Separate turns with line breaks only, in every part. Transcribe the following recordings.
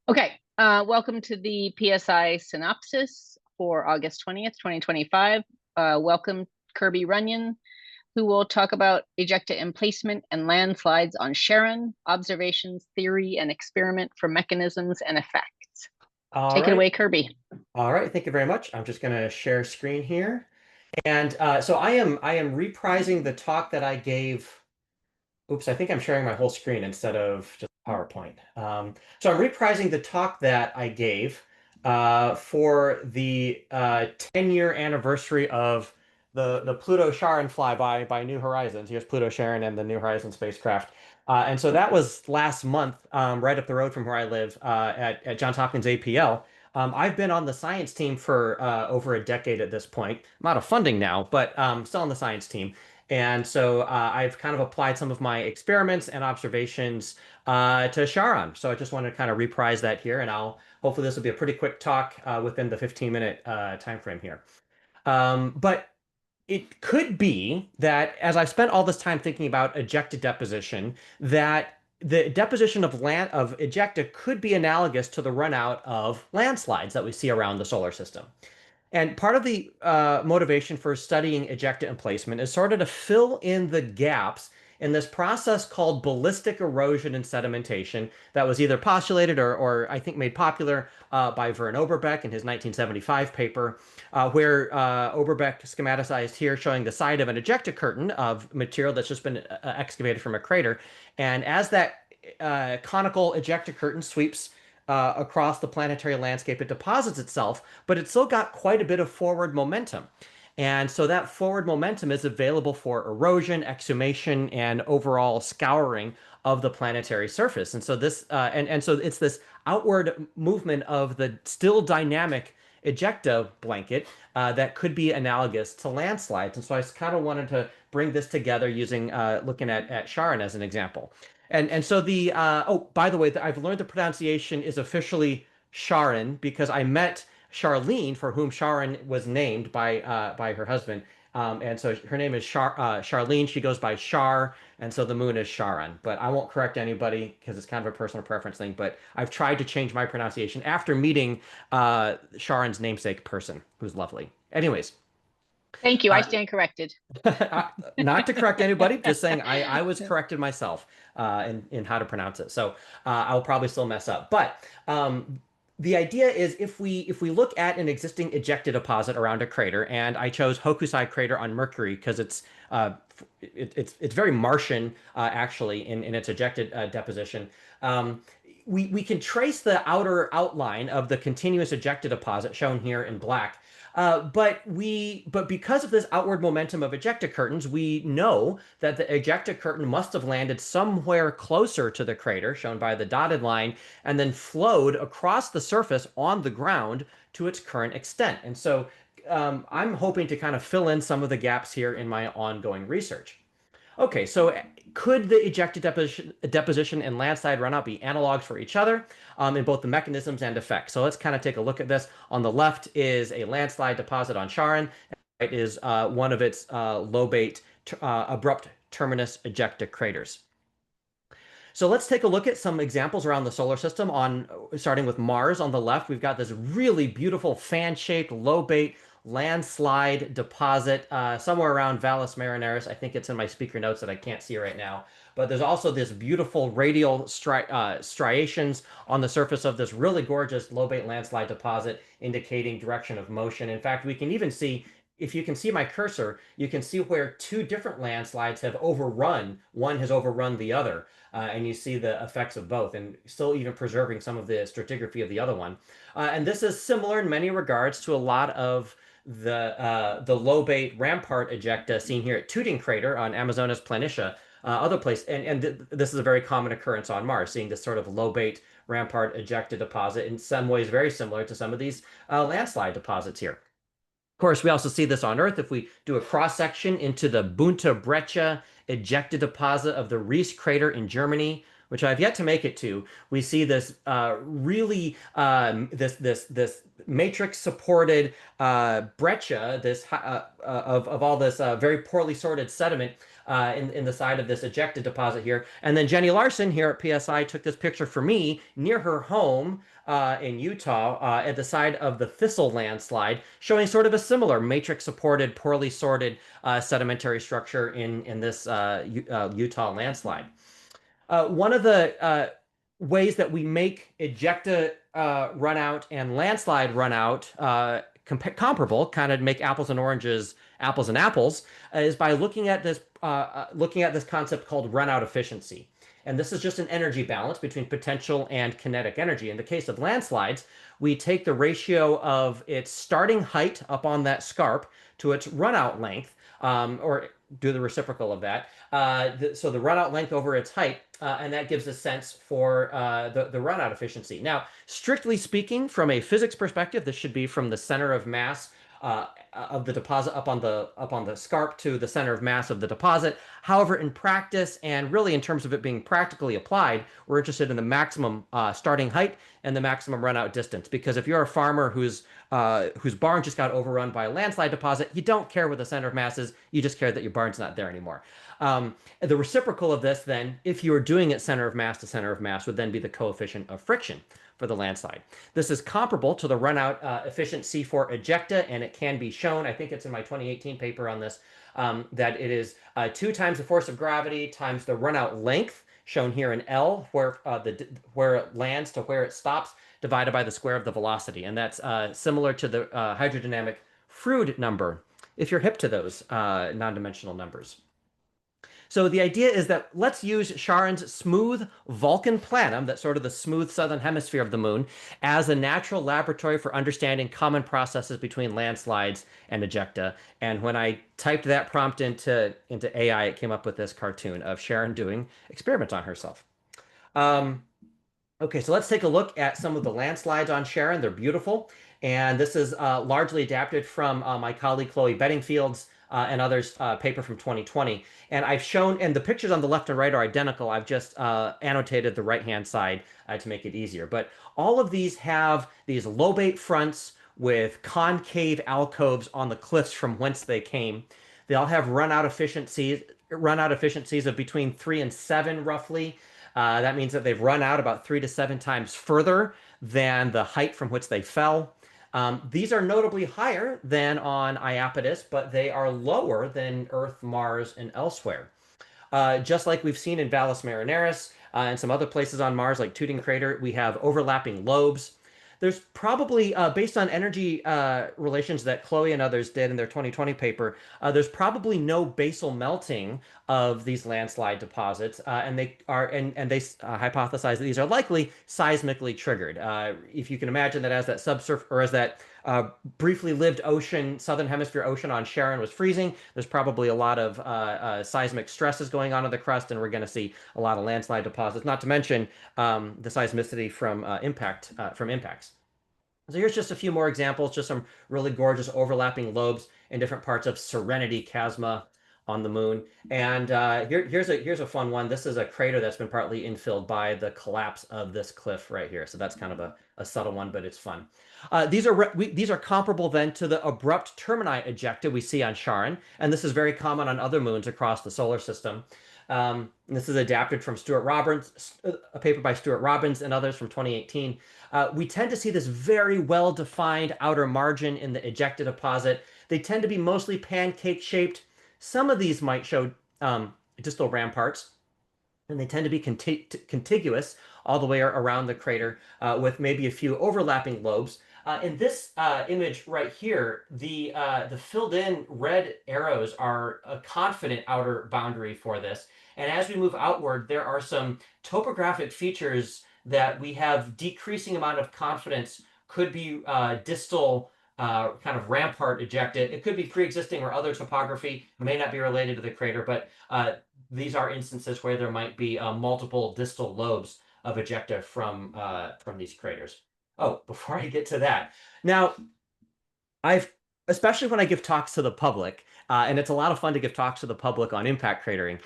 Okay, welcome to the PSI synopsis for August 20th, 2025. Welcome Kirby Runyon, who will talk about ejecta emplacement and landslides on Charon, observations, theory, and experiment for mechanisms and effects. Take it away, Kirby.
All right, thank you very much. I'm just going to share screen here. And so I am reprising the talk that I gave. Oops, I think I'm sharing my whole screen instead of just PowerPoint. So I'm reprising the talk that I gave for the 10-year anniversary of the Pluto Charon flyby by New Horizons. Here's Pluto Charon and the New Horizons spacecraft. And so that was last month, right up the road from where I live at Johns Hopkins APL. I've been on the science team for over a decade at this point. I'm out of funding now, but still on the science team. And so I've kind of applied some of my experiments and observations to Charon. So I just wanted to kind of reprise that here, and hopefully this will be a pretty quick talk within the 15-minute time frame here. But it could be that as I've spent all this time thinking about ejecta deposition, that the deposition of ejecta could be analogous to the runout of landslides that we see around the solar system. And part of the motivation for studying ejecta emplacement is sort of to fill in the gaps in this process called ballistic erosion and sedimentation that was either postulated or I think made popular by Vern Overbeck in his 1975 paper, where Overbeck schematicized here showing the side of an ejecta curtain of material that's just been excavated from a crater. And as that conical ejecta curtain sweeps across the planetary landscape, it deposits itself, but it's still got quite a bit of forward momentum. And so that forward momentum is available for erosion, exhumation, and overall scouring of the planetary surface. And so this so it's this outward movement of the still dynamic ejecta blanket that could be analogous to landslides. And so I kind of wanted to bring this together using looking at Charon as an example. And so oh, by the way, I've learned the pronunciation is officially Charon because I met Charlene, for whom Charon was named by her husband. And so her name is Charlene. She goes by Char, and so the moon is Charon. But I won't correct anybody because it's kind of a personal preference thing. But I've tried to change my pronunciation after meeting Charon's namesake person, who's lovely. Anyways.
Thank you. I stand corrected.
Not to correct anybody, just saying I was corrected myself in how to pronounce it. So I'll probably still mess up. But the idea is if we look at an existing ejecta deposit around a crater, and I chose Hokusai crater on Mercury because it's very Martian actually in its ejected deposition. We can trace the outer outline of the continuous ejecta deposit shown here in black. But because of this outward momentum of ejecta curtains, we know that the ejecta curtain must have landed somewhere closer to the crater, shown by the dotted line, and then flowed across the surface on the ground to its current extent. And so I'm hoping to kind of fill in some of the gaps here in my ongoing research. Okay, so could the ejecta deposition and landslide runout be analogs for each other in both the mechanisms and effects? So let's kind of take a look at this. On the left is a landslide deposit on Charon. And right is one of its lobate abrupt terminus ejecta craters. So let's take a look at some examples around the solar system. Starting with Mars on the left, we've got this really beautiful fan-shaped lobate landslide deposit somewhere around Valles Marineris. I think it's in my speaker notes that I can't see right now. But there's also this beautiful radial striations on the surface of this really gorgeous lobate landslide deposit indicating direction of motion. In fact, we can even see, if you can see my cursor, you can see where two different landslides have overrun. One has overrun the other. And you see the effects of both, and still even preserving some of the stratigraphy of the other one. And this is similar in many regards to a lot of the lobate rampart ejecta seen here at Tooting Crater on Amazonas Planitia, other place. And this is a very common occurrence on Mars, seeing this sort of lobate rampart ejecta deposit in some ways very similar to some of these landslide deposits here. Of course, we also see this on Earth if we do a cross-section into the Bunta Breccia ejecta deposit of the Ries crater in Germany, which I've yet to make it to. We see this really this matrix-supported breccia, this of all this very poorly sorted sediment in the side of this ejecta deposit here. And then Jenny Larson here at PSI took this picture for me near her home in Utah at the side of the Thistle landslide, showing sort of a similar matrix-supported, poorly sorted sedimentary structure in this Utah landslide. One of the ways that we make ejecta runout and landslide runout comparable, kind of make apples and oranges, apples and apples, is by looking at this concept called runout efficiency. And this is just an energy balance between potential and kinetic energy. In the case of landslides, we take the ratio of its starting height up on that scarp to its runout length, or do the reciprocal of that. So the runout length over its height, and that gives a sense for the runout efficiency. Now, strictly speaking, from a physics perspective, this should be from the center of mass of the deposit up on the scarp to the center of mass of the deposit. However, in practice and really in terms of it being practically applied, we're interested in the maximum starting height and the maximum runout distance. Because if you're a farmer whose barn just got overrun by a landslide deposit, you don't care where the center of mass is. You just care that your barn's not there anymore. The reciprocal of this, then, if you were doing it center of mass to center of mass, would then be the coefficient of friction for the landslide. This is comparable to the runout efficiency for ejecta, and it can be shown, I think it's in my 2018 paper on this, that it is 2 times the force of gravity times the runout length, shown here in L, where it lands to where it stops, divided by the square of the velocity. And that's similar to the hydrodynamic Froude number, if you're hip to those non-dimensional numbers. So the idea is that let's use Charon's smooth Vulcan planum, that's sort of the smooth southern hemisphere of the moon, as a natural laboratory for understanding common processes between landslides and ejecta. And when I typed that prompt into AI, it came up with this cartoon of Charon doing experiments on herself. Okay, so let's take a look at some of the landslides on Charon. They're beautiful. And this is largely adapted from my colleague Chloe Bedingfield's and others' paper from 2020. And I've shown, and the pictures on the left and right are identical. I've just annotated the right-hand side to make it easier. But all of these have these lobate fronts with concave alcoves on the cliffs from whence they came. They all have runout efficiencies of between 3 and 7, roughly. That means that they've run out about 3 to 7 times further than the height from which they fell. These are notably higher than on Iapetus, but they are lower than Earth, Mars, and elsewhere. Just like we've seen in Valles Marineris and some other places on Mars, like Tooting Crater, we have overlapping lobes. There's probably, based on energy relations that Chloe and others did in their 2020 paper, there's probably no basal melting of these landslide deposits, and they hypothesize that these are likely seismically triggered. If you can imagine that as that subsurface or as that briefly lived ocean, southern hemisphere ocean on Charon was freezing, there's probably a lot of seismic stresses going on in the crust, and we're going to see a lot of landslide deposits. Not to mention the seismicity from impacts. So here's just a few more examples, just some really gorgeous overlapping lobes in different parts of Serenity Chasma on the moon. And here's a fun one. This is a crater that's been partly infilled by the collapse of this cliff right here. So that's kind of a subtle one, but it's fun. These are comparable then to the abrupt termini ejecta we see on Charon, and this is very common on other moons across the solar system. This is adapted from Stuart Robbins, a paper by Stuart Robbins and others from 2018. We tend to see this very well-defined outer margin in the ejecta deposit. They tend to be mostly pancake-shaped. Some of these might show distal ramparts, and they tend to be contiguous all the way around the crater with maybe a few overlapping lobes. In this image right here, the filled-in red arrows are a confident outer boundary for this. And as we move outward, there are some topographic features that we have decreasing amount of confidence could be distal kind of rampart ejected. It could be pre-existing or other topography, may not be related to the crater, but these are instances where there might be multiple distal lobes of ejecta from these craters. Oh, before I get to that, now especially when I give talks to the public, and it's a lot of fun to give talks to the public on impact cratering.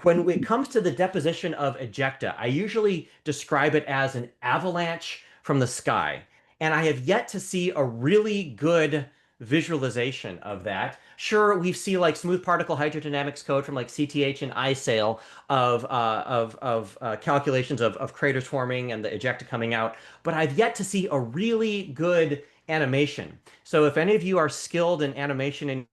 When it comes to the deposition of ejecta, I usually describe it as an avalanche from the sky. And I have yet to see a really good visualization of that. Sure, we see like smooth particle hydrodynamics code from like CTH and ISAIL of calculations of craters forming and the ejecta coming out, but I've yet to see a really good animation. So if any of you are skilled in animation and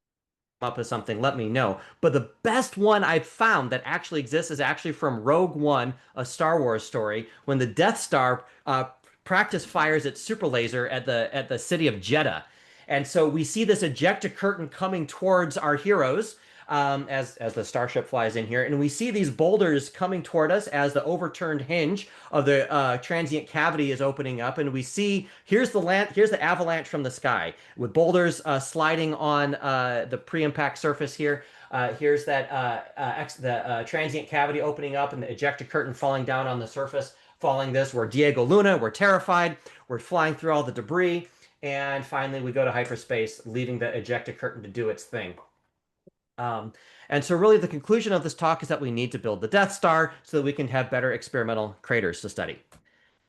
up with something, let me know. But the best one I've found that actually exists is actually from Rogue One, a Star Wars story, when the Death Star practice fires its super laser at the city of Jeddah. And so we see this ejecta curtain coming towards our heroes as the starship flies in here, and we see these boulders coming toward us as the overturned hinge of the transient cavity is opening up, and we see here's the avalanche from the sky with boulders sliding on the pre-impact surface here. Here's the transient cavity opening up and the ejecta curtain falling down on the surface. Following this, we're Diego Luna. We're terrified. We're flying through all the debris. And finally, we go to hyperspace, leaving the ejecta curtain to do its thing. And so really the conclusion of this talk is that we need to build the Death Star so that we can have better experimental craters to study.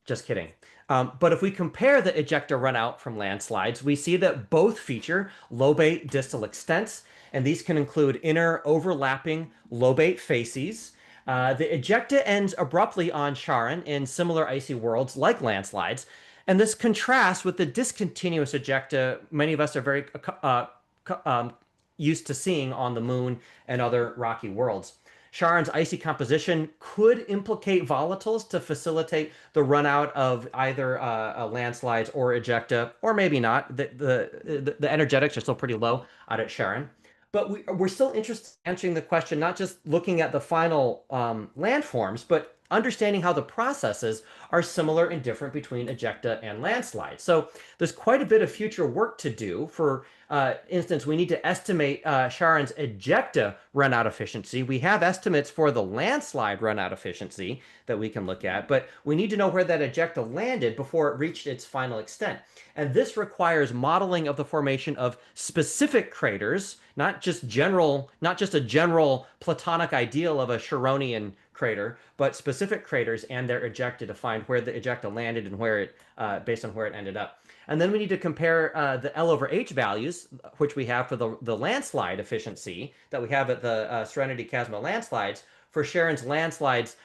Just kidding. But if we compare the ejecta runout from landslides, we see that both feature lobate distal extents, and these can include inner overlapping lobate facies. The ejecta ends abruptly on Charon in similar icy worlds like landslides, and this contrasts with the discontinuous ejecta many of us are very used to seeing on the moon and other rocky worlds. Charon's icy composition could implicate volatiles to facilitate the runout of either landslides or ejecta, or maybe not. The energetics are still pretty low out at Charon. But we're still interested in answering the question, not just looking at the final landforms, but understanding how the processes are similar and different between ejecta and landslides. So there's quite a bit of future work to do. For instance, we need to estimate Charon's ejecta runout efficiency. We have estimates for the landslide runout efficiency that we can look at, but we need to know where that ejecta landed before it reached its final extent. And this requires modeling of the formation of specific craters, not just a general platonic ideal of a Charonian crater, but specific craters and their ejecta to find where the ejecta landed and where it, based on where it ended up. And then we need to compare the L over H values, which we have for the landslide efficiency that we have at the Serenity Chasma landslides, for Charon's landslides,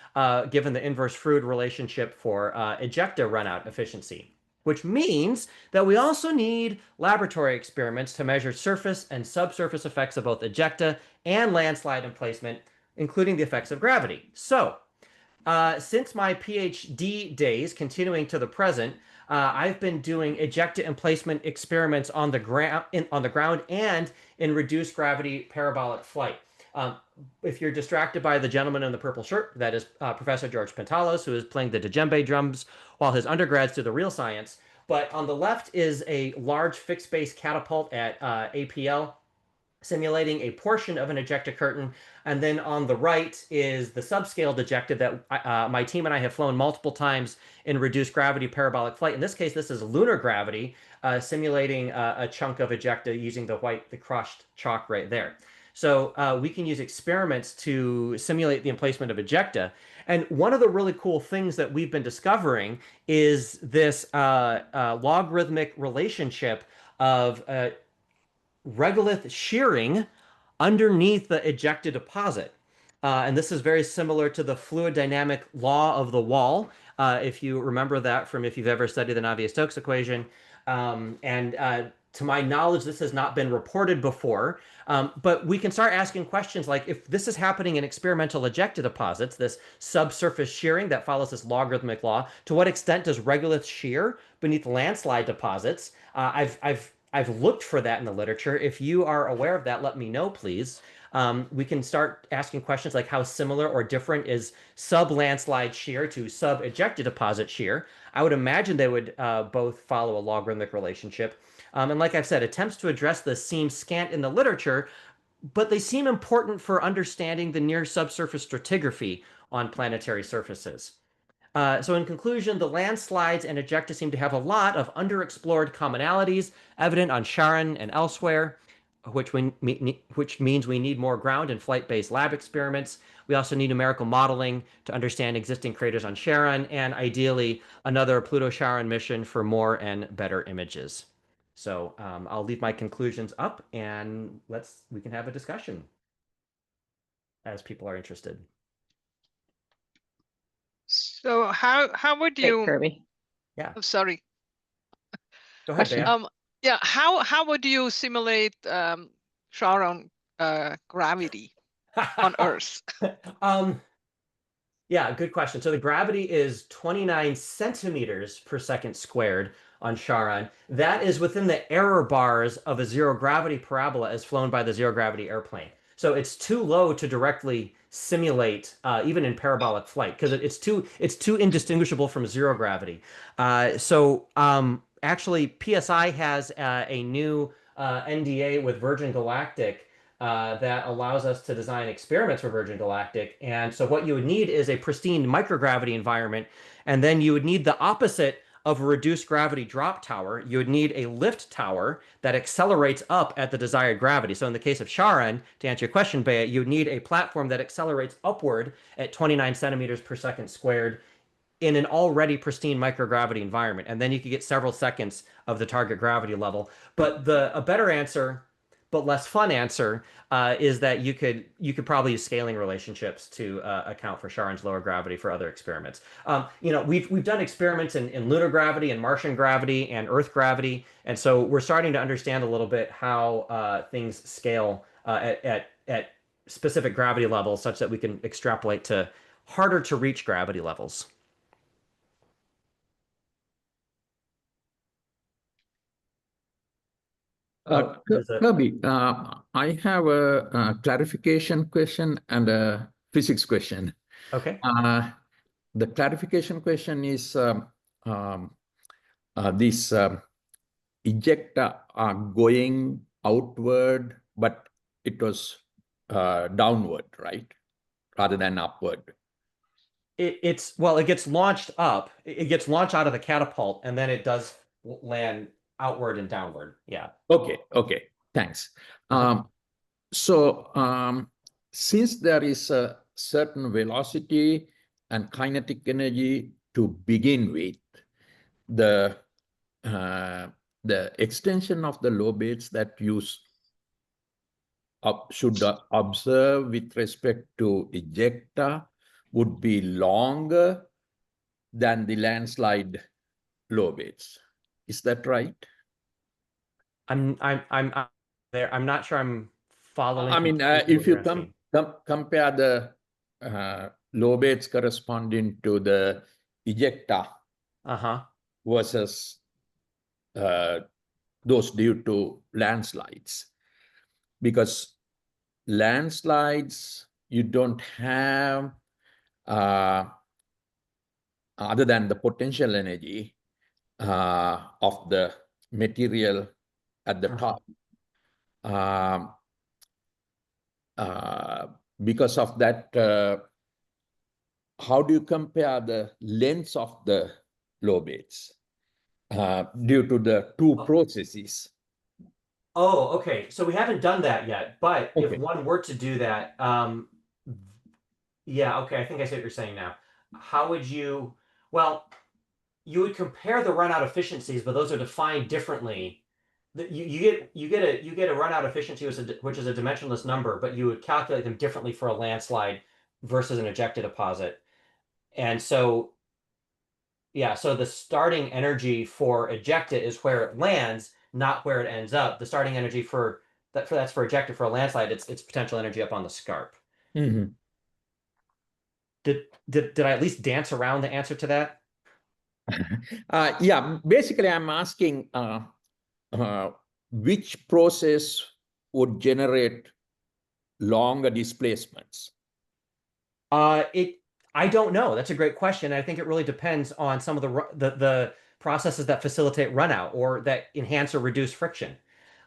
given the inverse Froude relationship for ejecta runout efficiency. Which means that we also need laboratory experiments to measure surface and subsurface effects of both ejecta and landslide emplacement, including the effects of gravity. So, since my PhD days, continuing to the present, I've been doing ejecta emplacement experiments on the ground and in reduced gravity parabolic flight. If you're distracted by the gentleman in the purple shirt, that is Professor George Pentalos, who is playing the djembe drums while his undergrads do the real science. But on the left is a large fixed base catapult at APL, simulating a portion of an ejecta curtain. And then on the right is the subscaled ejecta that my team and I have flown multiple times in reduced gravity parabolic flight. In this case, this is lunar gravity, simulating a chunk of ejecta using the crushed chalk right there. So we can use experiments to simulate the emplacement of ejecta. And one of the really cool things that we've been discovering is this logarithmic relationship of regolith shearing underneath the ejecta deposit. And this is very similar to the fluid dynamic law of the wall, if you remember that from if you've ever studied the Navier-Stokes equation. To my knowledge, this has not been reported before, but we can start asking questions like, if this is happening in experimental ejecta deposits, this subsurface shearing that follows this logarithmic law, to what extent does regolith shear beneath landslide deposits? I've looked for that in the literature. If you are aware of that, let me know, please. We can start asking questions like, how similar or different is sub-landslide shear to sub-ejecta deposit shear? I would imagine they would both follow a logarithmic relationship. And like I've said, attempts to address this seem scant in the literature, but they seem important for understanding the near subsurface stratigraphy on planetary surfaces. So in conclusion, the landslides and ejecta seem to have a lot of underexplored commonalities evident on Charon and elsewhere, which means we need more ground and flight-based lab experiments. We also need numerical modeling to understand existing craters on Charon, and ideally another Pluto-Charon mission for more and better images. So I'll leave my conclusions up and we can have a discussion as people are interested.
So how would
Great,
you?
Kirby.
Yeah.
Oh, sorry.
Go ahead,
Question.
Bea.
Yeah. How would you simulate Charon gravity on Earth?
Yeah, good question. So the gravity is 29 centimeters per second squared on Charon. That is within the error bars of a zero gravity parabola as flown by the zero gravity airplane. So it's too low to directly simulate even in parabolic flight because it's too indistinguishable from zero gravity. Actually, PSI has a new NDA with Virgin Galactic that allows us to design experiments for Virgin Galactic. And so what you would need is a pristine microgravity environment, and then you would need the opposite of a reduced gravity drop tower. You would need a lift tower that accelerates up at the desired gravity. So in the case of Charon, to answer your question, Bea, you would need a platform that accelerates upward at 29 centimeters per second squared in an already pristine microgravity environment. And then you could get several seconds of the target gravity level. But a better answer, but less fun answer, is that you could probably use scaling relationships to account for Charon's lower gravity for other experiments. We've done experiments in lunar gravity and Martian gravity and Earth gravity, and so we're starting to understand a little bit how things scale at specific gravity levels, such that we can extrapolate to harder to reach gravity levels.
Kirby, I have a clarification question and a physics question.
Okay.
The clarification question is these ejecta are going outward, but it was downward, right? Rather than upward.
It gets launched up. It gets launched out of the catapult, and then it does land outward and downward. Yeah.
Okay. Thanks. Since there is a certain velocity and kinetic energy to begin with, the extension of the lobates that you should observe with respect to ejecta would be longer than the landslide lobates. Is that right?
I'm there. I'm not sure I'm following.
I mean, if you compare the lobates corresponding to the ejecta versus those due to landslides, because landslides you don't have other than the potential energy of the material at the top. Because of that, how do you compare the lengths of the lobates due to the two processes?
Oh, okay. So we haven't done that yet, but if one were to do that, yeah, okay, I think I see what you're saying now. How would you? Well, you would compare the runout efficiencies, but those are defined differently. You get a runout efficiency which is a dimensionless number, but you would calculate them differently for a landslide versus an ejecta deposit. And so, yeah, so the starting energy for ejecta is where it lands, not where it ends up. The starting energy that's for ejecta for a landslide, it's potential energy up on the scarp.
Mm-hmm.
Did I at least dance around the answer to that?
Yeah, basically I'm asking which process would generate longer displacements?
I don't know. That's a great question. I think it really depends on some of the processes that facilitate runout or that enhance or reduce friction.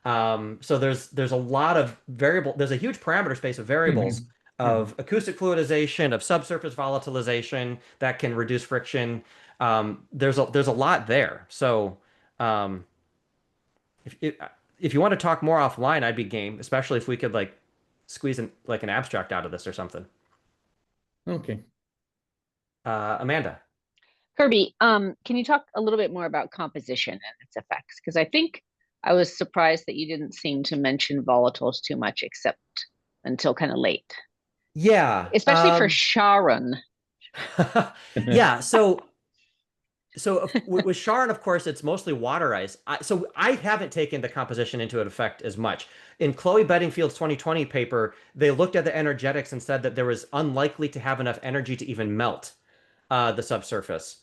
So there's a lot of variable. There's a huge parameter space of variables of acoustic fluidization, of subsurface volatilization that can reduce friction. There's a lot there. So if you want to talk more offline, I'd be game, especially if we could like squeeze an abstract out of this or something.
Okay.
Amanda.
Kirby, can you talk a little bit more about composition and its effects? Because I think I was surprised that you didn't seem to mention volatiles too much, except until kind of late,
Yeah.
especially for Charon.
Yeah. So with Charon, of course, it's mostly water ice. So I haven't taken the composition into effect as much. In Chloe Bedingfield's 2020 paper, they looked at the energetics and said that there was unlikely to have enough energy to even melt the subsurface.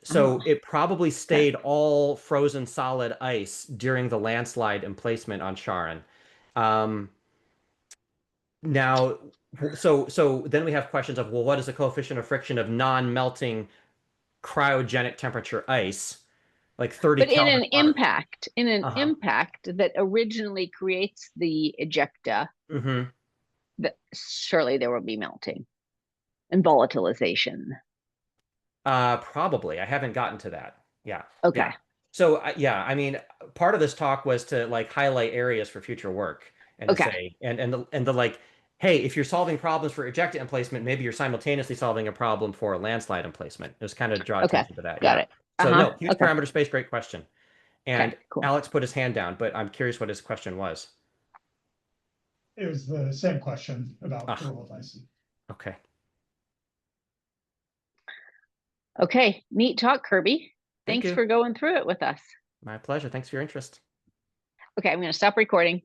So it probably stayed all frozen solid ice during the landslide emplacement on Charon. Now, so then we have questions of, well, what is the coefficient of friction of non-melting cryogenic temperature ice, like 30
But in
Kelvin
an
water.
impact that originally creates the ejecta, surely there will be melting and volatilization.
Probably. I haven't gotten to that. Yeah.
Okay.
Yeah. So yeah, I mean, part of this talk was to like highlight areas for future work and to say, and the like, hey, if you're solving problems for ejecta emplacement, maybe you're simultaneously solving a problem for a landslide emplacement. It was kind of draw attention to that.
Got it.
So no, huge parameter space, great question. And
cool.
Alex put his hand down, but I'm curious what his question was.
It was the same question about cooled ice.
Okay.
Okay, neat talk, Kirby.
Thank
Thanks
you.
for going through it with us.
My pleasure. Thanks for your interest.
Okay, I'm going to stop recording.